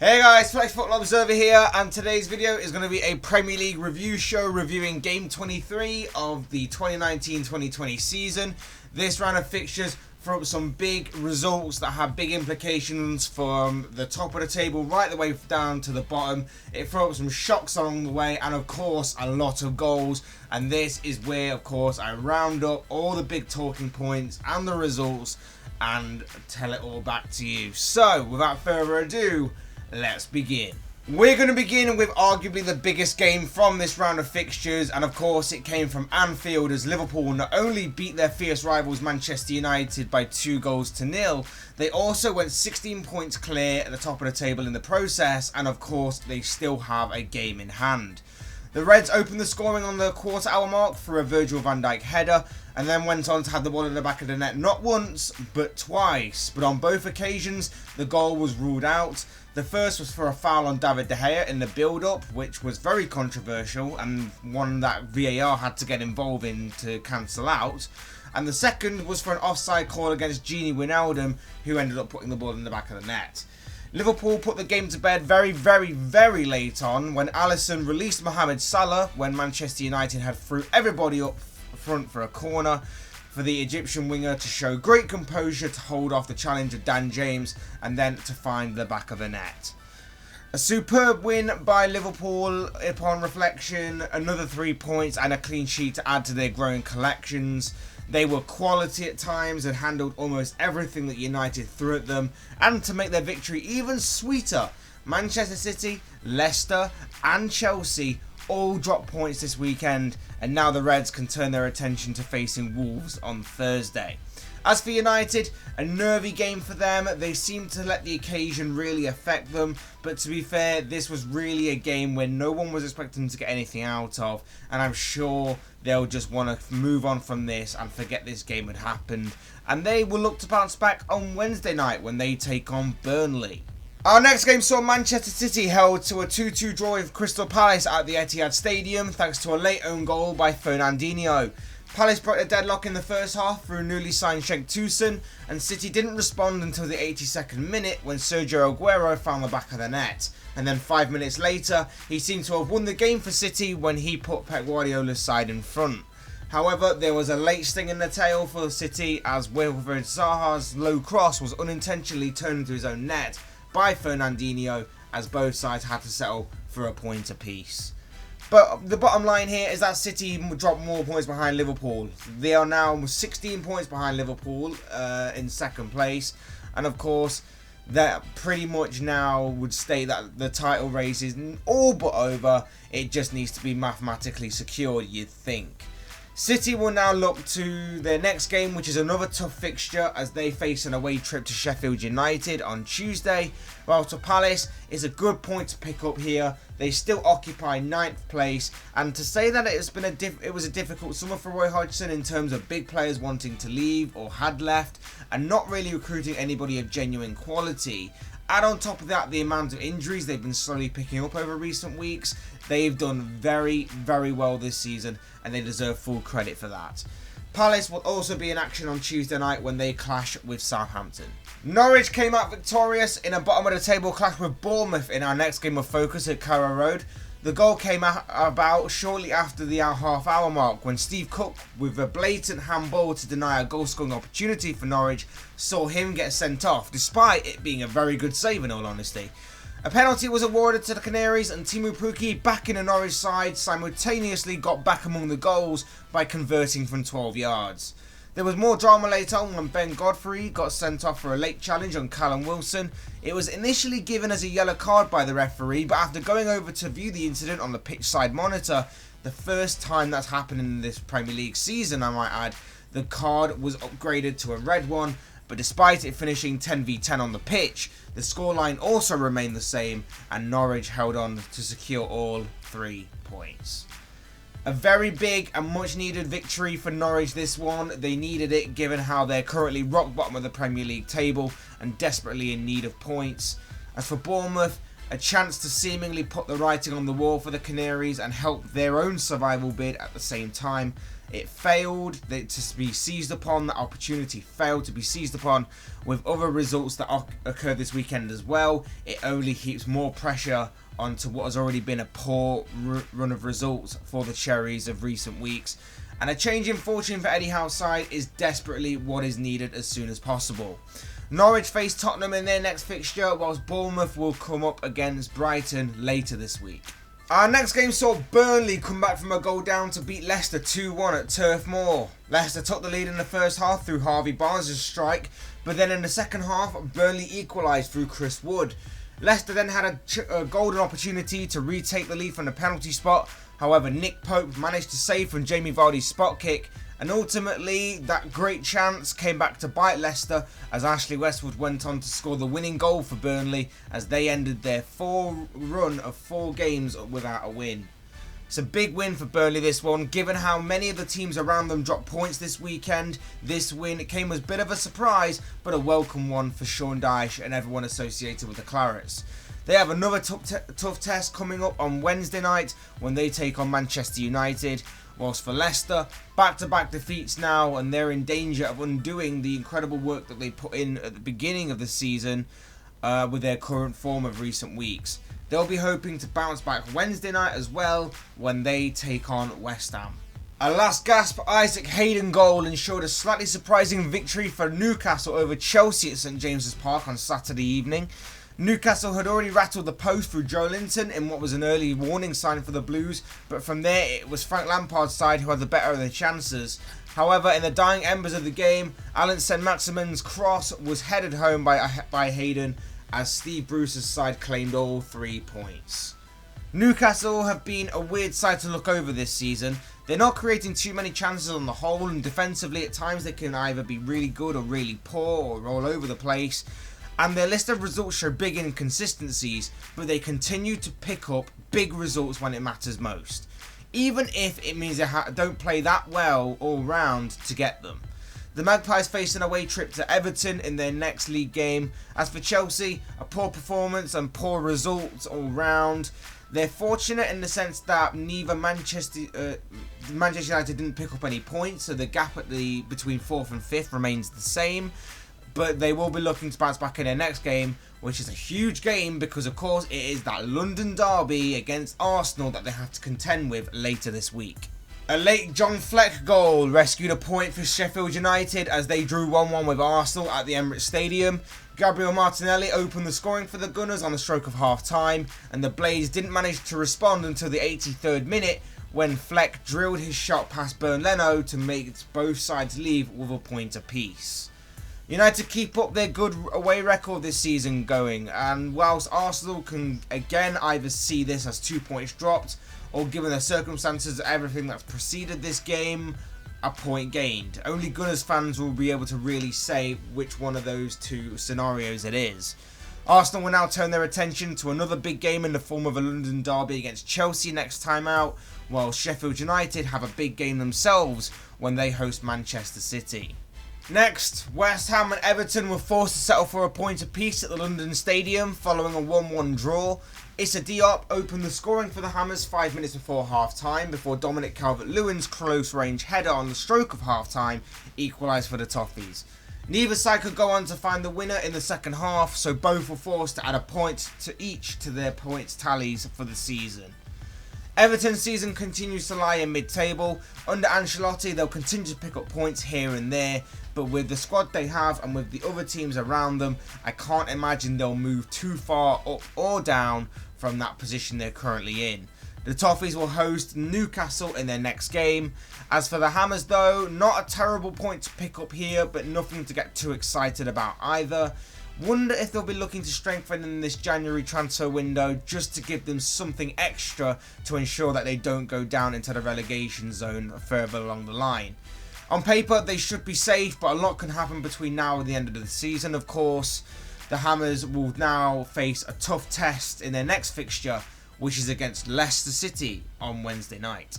Hey guys, Fletch Football Observer here, and today's video is going to be a Premier League review show reviewing Game 23 of the 2019-2020 season. This round of fixtures threw up some big results that have big implications from the top of the table right the way down to the bottom. It threw up some shocks along the way and of course a lot of goals, and this is where of course I round up all the big talking points and the results and tell it all back to you. So without further ado, let's begin. We're going to begin with arguably the biggest game from this round of fixtures, and of course it came from Anfield as Liverpool not only beat their fierce rivals Manchester United by 2-0, they also went 16 points clear at the top of the table in the process, and of course they still have a game in hand. The Reds opened the scoring on the quarter-hour mark through a Virgil van Dijk header, and then went on to have the ball in the back of the net not once, but twice. But on both occasions, the goal was ruled out. The first was for a foul on David De Gea in the build-up, which was very controversial, and one that VAR had to get involved in to cancel out. And the second was for an offside call against Gini Wijnaldum, who ended up putting the ball in the back of the net. Liverpool put the game to bed very late on when Alisson released Mohamed Salah when Manchester United had threw everybody up front for a corner for the Egyptian winger to show great composure to hold off the challenge of Dan James and then to find the back of the net. A superb win by Liverpool upon reflection, another 3 points and a clean sheet to add to their growing collections. They were quality at times and handled almost everything that United threw at them, and to make their victory even sweeter, Manchester City, Leicester and Chelsea all dropped points this weekend, and now the Reds can turn their attention to facing Wolves on Thursday. As for United, a nervy game for them. They seemed to let the occasion really affect them, but to be fair, this was really a game where no one was expecting to get anything out of, and I'm sure they'll just want to move on from this and forget this game had happened, and they will look to bounce back on Wednesday night when they take on Burnley. Our next game saw Manchester City held to a 2-2 draw with Crystal Palace at the Etihad Stadium thanks to a late own goal by Fernandinho. Palace broke the deadlock in the first half through newly signed Cenk Tosun, and City didn't respond until the 82nd minute when Sergio Aguero found the back of the net. And then 5 minutes later, he seemed to have won the game for City when he put Pep Guardiola's side in front. However, there was a late sting in the tail for City as Wilfred Zaha's low cross was unintentionally turned into his own net by Fernandinho, as both sides had to settle for a point apiece. But the bottom line here is that City dropped more points behind Liverpool. They are now 16 points behind Liverpool in second place. And of course, that pretty much now would state that the title race is all but over. It just needs to be mathematically secured, you'd think. City will now look to their next game, which is another tough fixture as they face an away trip to Sheffield United on Tuesday, while to Palace is a good point to pick up here. They still occupy 9th place, and to say that it was a difficult summer for Roy Hodgson in terms of big players wanting to leave or had left and not really recruiting anybody of genuine quality. Add on top of that the amount of injuries they've been slowly picking up over recent weeks. They've done very well this season, and they deserve full credit for that. Palace will also be in action on Tuesday night when they clash with Southampton. Norwich came out victorious in a bottom of the table clash with Bournemouth in our next game of focus at Carrow Road. The goal came about shortly after the half-hour mark when Steve Cook, with a blatant handball to deny a goal-scoring opportunity for Norwich, saw him get sent off, despite it being a very good save in all honesty. A penalty was awarded to the Canaries, and Teemu Pukki, back in the Norwich side, simultaneously got back among the goals by converting from 12 yards. There was more drama later on when Ben Godfrey got sent off for a late challenge on Callum Wilson. It was initially given as a yellow card by the referee, but after going over to view the incident on the pitch side monitor, the first time that's happened in this Premier League season I might add, the card was upgraded to a red one, but despite it finishing 10v10 on the pitch, the scoreline also remained the same and Norwich held on to secure all 3 points. A very big and much needed victory for Norwich this one. They needed it given how they're currently rock bottom of the Premier League table and desperately in need of points. As for Bournemouth, a chance to seemingly put the writing on the wall for the Canaries and help their own survival bid at the same time. It failed to be seized upon. That opportunity failed to be seized upon. With other results that occurred this weekend as well, it only heaps more pressure onto what has already been a poor run of results for the Cherries of recent weeks. And a change in fortune for Eddie Howe's side is desperately what is needed as soon as possible. Norwich face Tottenham in their next fixture, whilst Bournemouth will come up against Brighton later this week. Our next game saw Burnley come back from a goal down to beat Leicester 2-1 at Turf Moor. Leicester took the lead in the first half through Harvey Barnes' strike, but then in the second half, Burnley equalised through Chris Wood. Leicester then had a golden opportunity to retake the lead from the penalty spot. However, Nick Pope managed to save from Jamie Vardy's spot kick, and ultimately that great chance came back to bite Leicester as Ashley Westwood went on to score the winning goal for Burnley as they ended their run of 4 games without a win. It's a big win for Burnley, this one, given how many of the teams around them dropped points this weekend. This win came as a bit of a surprise, but a welcome one for Sean Dyche and everyone associated with the Clarets. They have another tough test coming up on Wednesday night when they take on Manchester United. Whilst for Leicester, back-to-back defeats now, and they're in danger of undoing the incredible work that they put in at the beginning of the season with their current form of recent weeks. They'll be hoping to bounce back Wednesday night as well when they take on West Ham. A last gasp Isaac Hayden goal ensured a slightly surprising victory for Newcastle over Chelsea at St James's Park on Saturday evening. Newcastle had already rattled the post through Joe Linton in what was an early warning sign for the Blues, but from there it was Frank Lampard's side who had the better of the chances. However, in the dying embers of the game, Alan Saint-Maximin's cross was headed home by Hayden as Steve Bruce's side claimed all 3 points. Newcastle have been a weird side to look over this season. They're not creating too many chances on the whole, and defensively at times they can either be really good or really poor or all over the place. And their list of results show big inconsistencies, but they continue to pick up big results when it matters most, even if it means they don't play that well all round to get them. The Magpies face an away trip to Everton in their next league game. As for Chelsea, a poor performance and poor results all round. They're fortunate in the sense that neither Manchester United didn't pick up any points, so the gap between 4th and 5th remains the same. But they will be looking to bounce back in their next game, which is a huge game because, of course, it is that London derby against Arsenal that they have to contend with later this week. A late John Fletch goal rescued a point for Sheffield United as they drew 1-1 with Arsenal at the Emirates Stadium. Gabriel Martinelli opened the scoring for the Gunners on the stroke of half-time, and the Blades didn't manage to respond until the 83rd minute when Fleck drilled his shot past Bernd Leno to make both sides leave with a point apiece. United keep up their good away record this season going, and whilst Arsenal can again either see this as 2 points dropped, or given the circumstances of everything that's preceded this game, a point gained. Only Gunners fans will be able to really say which one of those two scenarios it is. Arsenal will now turn their attention to another big game in the form of a London derby against Chelsea next time out, while Sheffield United have a big game themselves when they host Manchester City. Next, West Ham and Everton were forced to settle for a point apiece at the London Stadium following a 1-1 draw. Issa Diop opened the scoring for the Hammers 5 minutes before half-time before Dominic Calvert-Lewin's close-range header on the stroke of half-time equalised for the Toffees. Neither side could go on to find the winner in the second half, so both were forced to add a point to each to their points tallies for the season. Everton's season continues to lie in mid-table. Under Ancelotti, they'll continue to pick up points here and there, but with the squad they have and with the other teams around them, I can't imagine they'll move too far up or down from that position they're currently in. The Toffees will host Newcastle in their next game. As for the Hammers though, not a terrible point to pick up here, but nothing to get too excited about either. Wonder if they'll be looking to strengthen in this January transfer window just to give them something extra to ensure that they don't go down into the relegation zone further along the line. On paper, they should be safe, but a lot can happen between now and the end of the season, of course. The Hammers will now face a tough test in their next fixture, which is against Leicester City on Wednesday night.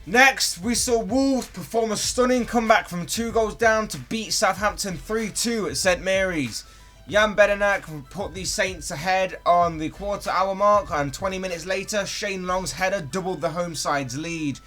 Next, we saw Wolves perform a stunning comeback from 2 goals down to beat Southampton 3-2 at St Mary's. Jan Bednarik put the Saints ahead on the quarter-hour mark, and 20 minutes later, Shane Long's header doubled the home side's lead.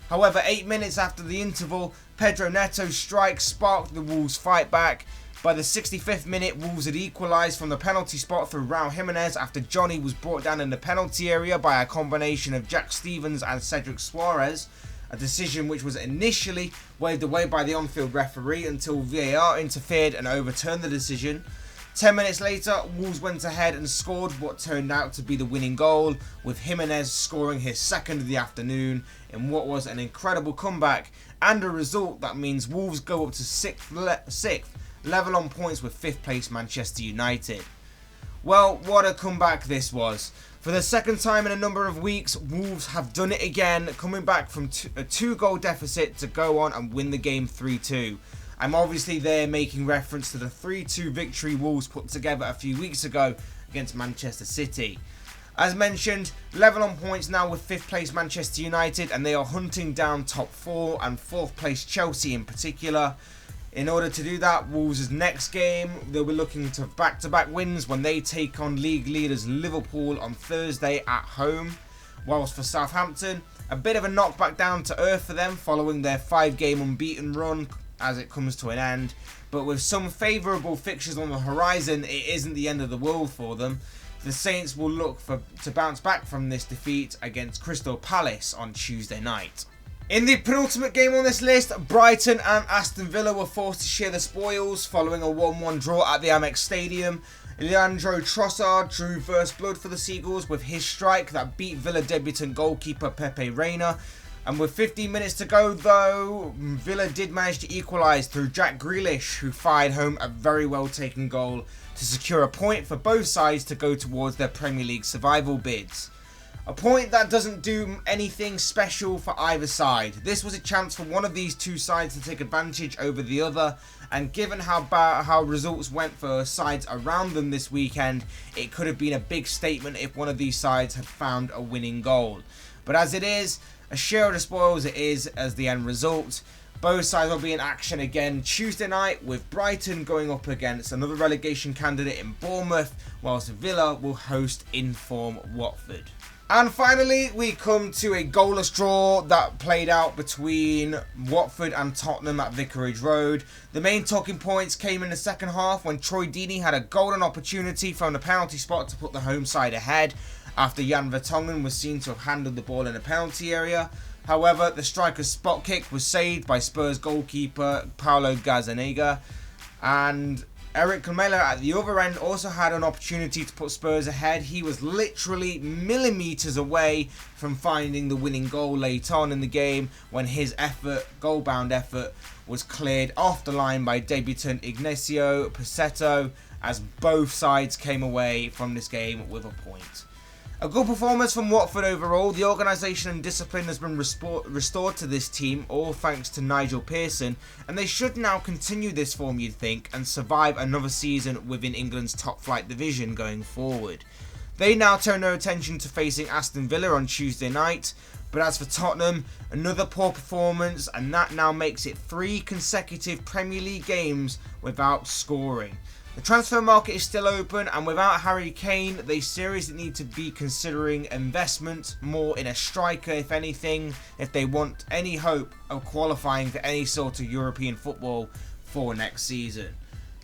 However, 8 minutes after the interval, Pedro Neto's strike sparked the Wolves' fight back. By the 65th minute, Wolves had equalised from the penalty spot through Raul Jimenez after Johnny was brought down in the penalty area by a combination of Jack Stevens and Cedric Suarez, a decision which was initially waved away by the on-field referee until VAR interfered and overturned the decision. 10 minutes later, Wolves went ahead and scored what turned out to be the winning goal, with Jimenez scoring his second of the afternoon in what was an incredible comeback and a result that means Wolves go up to sixth, level on points with 5th place Manchester United. Well, what a comeback this was. For the second time in a number of weeks, Wolves have done it again, coming back from a 2-goal deficit to go on and win the game 3-2. I'm obviously there making reference to the 3-2 victory Wolves put together a few weeks ago against Manchester City. As mentioned, level on points now with 5th place Manchester United, and they are hunting down top 4 and 4th place Chelsea in particular. In order to do that, Wolves' next game, they'll be looking to back-to-back wins when they take on league leaders Liverpool on Thursday at home. Whilst for Southampton, a bit of a knockback down to earth for them following their 5-game unbeaten run as it comes to an end. But with some favourable fixtures on the horizon, it isn't the end of the world for them. The Saints will look to bounce back from this defeat against Crystal Palace on Tuesday night. In the penultimate game on this list, Brighton and Aston Villa were forced to share the spoils following a 1-1 draw at the Amex Stadium. Leandro Trossard drew first blood for the Seagulls with his strike that beat Villa debutant goalkeeper Pepe Reina. And with 15 minutes to go though, Villa did manage to equalise through Jack Grealish, who fired home a very well taken goal to secure a point for both sides to go towards their Premier League survival bids. A point that doesn't do anything special for either side. This was a chance for one of these two sides to take advantage over the other, and given how results went for sides around them this weekend, it could have been a big statement if one of these sides had found a winning goal. But as it is, a share of the spoils it is as the end result. Both sides will be in action again Tuesday night, with Brighton going up against another relegation candidate in Bournemouth, whilst Villa will host in-form Watford. And finally, we come to a goalless draw that played out between Watford and Tottenham at Vicarage Road. The main talking points came in the second half when Troy Deeney had a golden opportunity from the penalty spot to put the home side ahead, after Jan Vertonghen was seen to have handled the ball in the penalty area. However, the striker's spot kick was saved by Spurs goalkeeper Paulo Gazzaniga, and Eric Lamela at the other end also had an opportunity to put Spurs ahead. He was literally millimetres away from finding the winning goal late on in the game when his goal-bound effort, was cleared off the line by debutant Ignacio Pichetto, as both sides came away from this game with a point. A good performance from Watford overall. The organisation and discipline has been restored to this team, all thanks to Nigel Pearson, and they should now continue this form, you'd think, and survive another season within England's top flight division going forward. They now turn their attention to facing Aston Villa on Tuesday night, but as for Tottenham, another poor performance, and that now makes it 3 consecutive Premier League games without scoring. The transfer market is still open, and without Harry Kane, they seriously need to be considering investment more in a striker, if anything, if they want any hope of qualifying for any sort of European football for next season.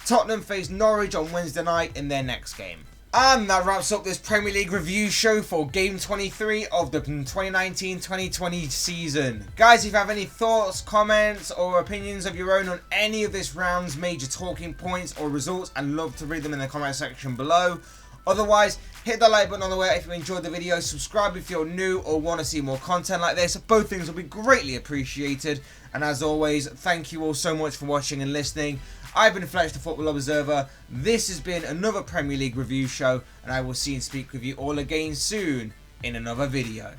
Tottenham face Norwich on Wednesday night in their next game. And that wraps up this Premier League review show for Game 23 of the 2019-2020 season. Guys, if you have any thoughts, comments or opinions of your own on any of this round's major talking points or results, I'd love to read them in the comment section below. Otherwise, hit the like button on the way if you enjoyed the video, subscribe if you're new or want to see more content like this. Both things will be greatly appreciated. And as always, thank you all so much for watching and listening. I've been Fletch, the Football Observer. This has been another Premier League review show, and I will see and speak with you all again soon in another video.